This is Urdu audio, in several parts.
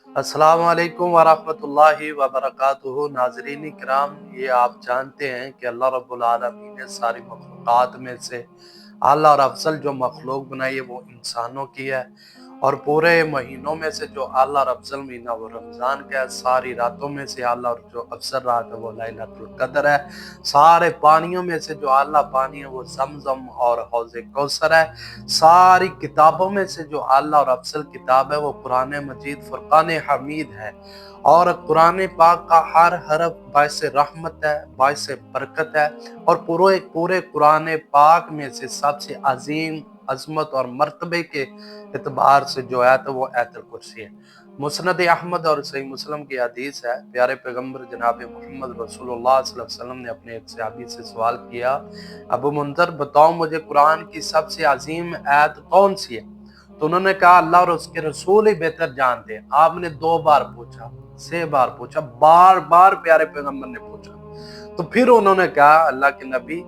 السلام علیکم ورحمۃ اللہ وبرکاتہ۔ ناظرین کرام، یہ آپ جانتے ہیں کہ اللہ رب العالمین نے ساری مخلوقات میں سے اعلیٰ اور افضل جو مخلوق بنائی ہے وہ انسانوں کی ہے، اور پورے مہینوں میں سے جو اعلیٰ اور افضل مہینہ وہ رمضان کا ہے، ساری راتوں میں سے اعلیٰ اور جو افضل رات ہے وہ لیلۃ القدر ہے، سارے پانیوں میں سے جو اعلیٰ پانی ہے وہ زمزم اور حوض کوثر ہے، ساری کتابوں میں سے جو اعلیٰ اور افضل کتاب ہے وہ قرآن مجید فرقان حمید ہے، اور قرآن پاک کا ہر حرف باعث رحمت ہے، باعث برکت ہے، اور پورے قرآن پاک میں سے سب سے عظیم عظمت اور مرتبے کے اعتبار سے جو آیت ہے وہ آیت الکرسی ہے۔ مسند احمد اور صحیح مسلم کی حدیث ہے، پیارے پیغمبر جناب محمد رسول اللہ صلی اللہ علیہ وسلم نے اپنے ایک صحابی سے سوال کیا، ابو منذر بتاؤ مجھے قرآن کی سب سے عظیم آیت کون سی ہے؟ تو انہوں نے کہا اللہ اور اس کے رسول ہی بہتر جانتے ہیں۔ آپ نے 2 بار پوچھا، 6 بار پوچھا، بار بار پیارے پیغمبر نے پوچھا، تو پھر انہوں نے کہا اللہ کے نبی،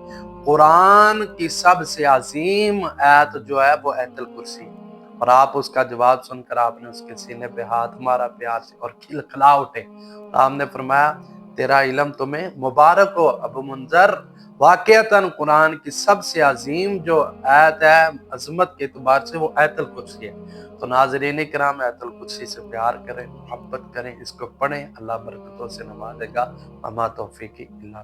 قرآن کی سب سے عظیم آیت جو ہے وہ آیت الکرسی ہے۔ اور آپ اس کا جواب سن کر آپ نے اس کے سینے پہ ہاتھ مارا پیار سے اور کھلکھلا اٹھے، اور آپ نے فرمایا تیرا علم تمہیں مبارک ہو ابو منذر، واقعتاً قرآن کی سب سے عظیم جو آیت ہے عظمت کے اعتبار سے وہ آیت الکرسی ہے۔ تو ناظرین کرام، آیت الکرسی سے پیار کریں، محبت کریں، اس کو پڑھیں، اللہ برکتوں سے نوازے گا۔ وما توفیقی الا